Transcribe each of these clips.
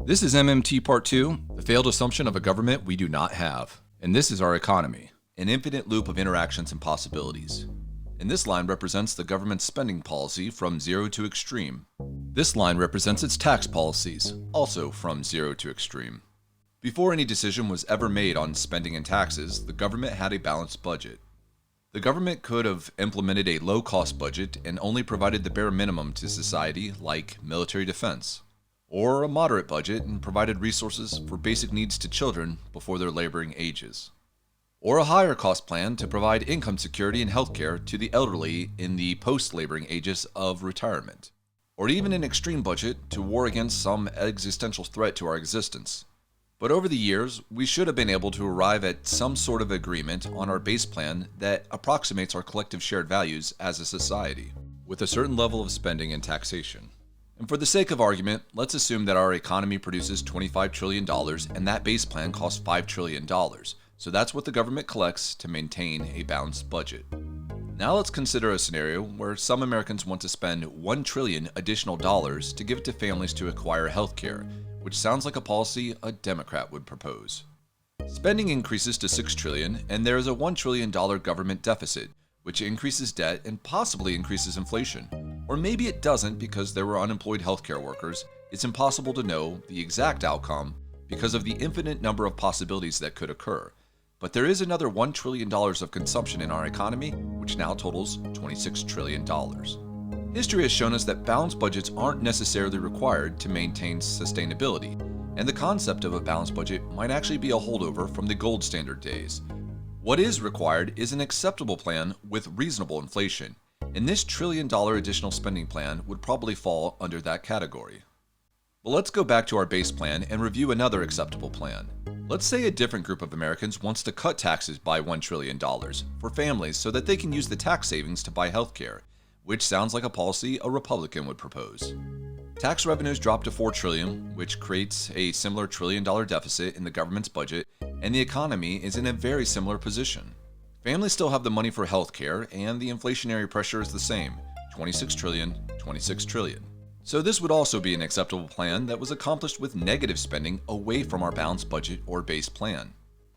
This is MMT Part 2, the failed assumption of a government we do not have. And this is our economy, an infinite loop of interactions and possibilities. And this line represents the government's spending policy from zero to extreme. This line represents its tax policies, also from zero to extreme. Before any decision was ever made on spending and taxes, the government had a balanced budget. The government could have implemented a low-cost budget and only provided the bare minimum to society, like military defense, or a moderate budget and provided resources for basic needs to children before their laboring ages, or a higher cost plan to provide income security and healthcare to the elderly in the post-laboring ages of retirement, or even an extreme budget to war against some existential threat to our existence. But over the years, we should have been able to arrive at some sort of agreement on our base plan that approximates our collective shared values as a society, with a certain level of spending and taxation. And for the sake of argument, let's assume that our economy produces $25 trillion and that base plan costs $5 trillion. So that's what the government collects to maintain a balanced budget. Now let's consider a scenario where some Americans want to spend $1 trillion additional dollars to give it to families to acquire healthcare, which sounds like a policy a Democrat would propose. Spending increases to $6 trillion and there is a $1 trillion government deficit, which increases debt and possibly increases inflation. Or maybe it doesn't because there were unemployed healthcare workers. It's impossible to know the exact outcome because of the infinite number of possibilities that could occur. But there is another $1 trillion of consumption in our economy, which now totals $26 trillion. History has shown us that balanced budgets aren't necessarily required to maintain sustainability, and the concept of a balanced budget might actually be a holdover from the gold standard days. What is required is an acceptable plan with reasonable inflation, and this $1 trillion additional spending plan would probably fall under that category. But let's go back to our base plan and review another acceptable plan. Let's say a different group of Americans wants to cut taxes by $1 trillion for families so that they can use the tax savings to buy healthcare, which sounds like a policy a Republican would propose. Tax revenues drop to $4 trillion, which creates a similar $1 trillion deficit in the government's budget, and the economy is in a very similar position. Families still have the money for healthcare, and the inflationary pressure is the same, $26 trillion, $26 trillion. So this would also be an acceptable plan that was accomplished with negative spending away from our balanced budget or base plan.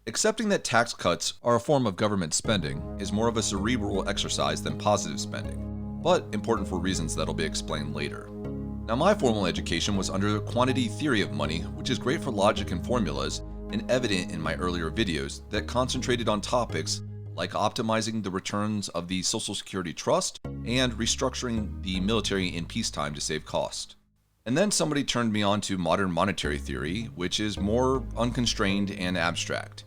Accepting that tax cuts are a form of government spending is more of a cerebral exercise than positive spending, but important for reasons that'll be explained later. Now, my formal education was under the quantity theory of money, which is great for logic and formulas, and evident in my earlier videos that concentrated on topics like optimizing the returns of the Social Security Trust and restructuring the military in peacetime to save cost. And then somebody turned me on to modern monetary theory, which is more unconstrained and abstract.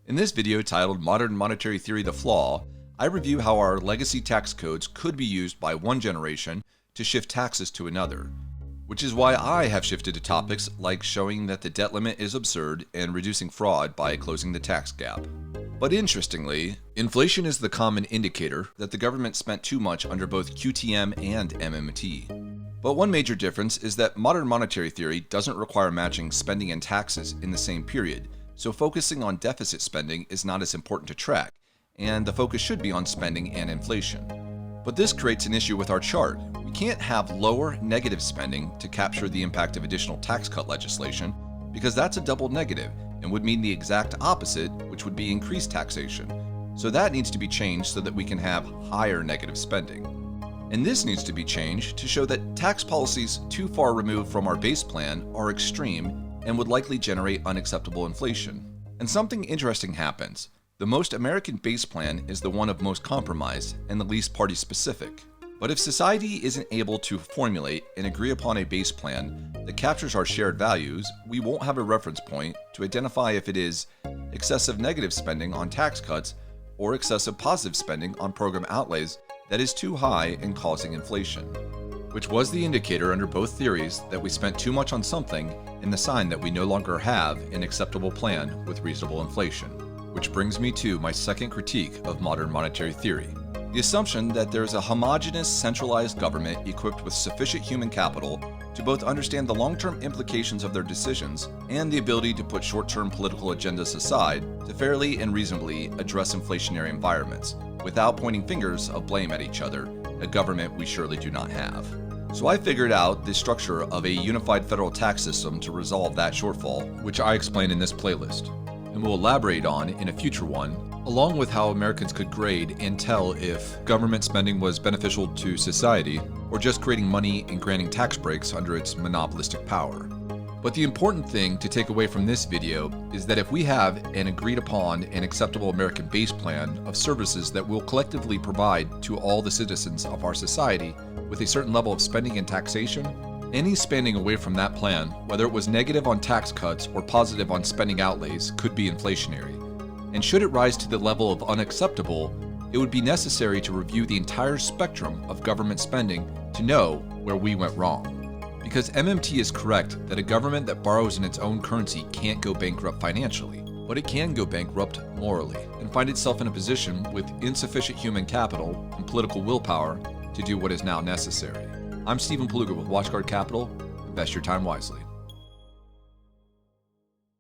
In this video titled Modern Monetary Theory: The Flaw, I review how our legacy tax codes could be used by one generation to shift taxes to another, which is why I have shifted to topics like showing that the debt limit is absurd and reducing fraud by closing the tax gap. But interestingly, inflation is the common indicator that the government spent too much under both QTM and MMT. But one major difference is that modern monetary theory doesn't require matching spending and taxes in the same period, so focusing on deficit spending is not as important to track, and the focus should be on spending and inflation. But this creates an issue with our chart. We can't have lower negative spending to capture the impact of additional tax cut legislation, because that's a double negative and would mean the exact opposite, which would be increased taxation. So that needs to be changed so that we can have higher negative spending. And this needs to be changed to show that tax policies too far removed from our base plan are extreme and would likely generate unacceptable inflation. And something interesting happens. The most American base plan is the one of most compromise and the least party specific. But if society isn't able to formulate and agree upon a base plan that captures our shared values, we won't have a reference point to identify if it is excessive negative spending on tax cuts or excessive positive spending on program outlays that is too high and causing inflation, which was the indicator under both theories that we spent too much on something and the sign that we no longer have an acceptable plan with reasonable inflation. Which brings me to my second critique of modern monetary theory. The assumption that there is a homogeneous, centralized government equipped with sufficient human capital to both understand the long-term implications of their decisions and the ability to put short-term political agendas aside to fairly and reasonably address inflationary environments, without pointing fingers of blame at each other, a government we surely do not have. So I figured out the structure of a unified federal tax system to resolve that shortfall, which I explain in this playlist, and will elaborate on in a future one, along with how Americans could grade and tell if government spending was beneficial to society or just creating money and granting tax breaks under its monopolistic power. But the important thing to take away from this video is that if we have an agreed upon and acceptable American base plan of services that will collectively provide to all the citizens of our society with a certain level of spending and taxation, any spending away from that plan, whether it was negative on tax cuts or positive on spending outlays, could be inflationary. And should it rise to the level of unacceptable, it would be necessary to review the entire spectrum of government spending to know where we went wrong. Because MMT is correct that a government that borrows in its own currency can't go bankrupt financially, but it can go bankrupt morally and find itself in a position with insufficient human capital and political willpower to do what is now necessary. I'm Stephen Paluga with WatchGuard Capital. Invest your time wisely.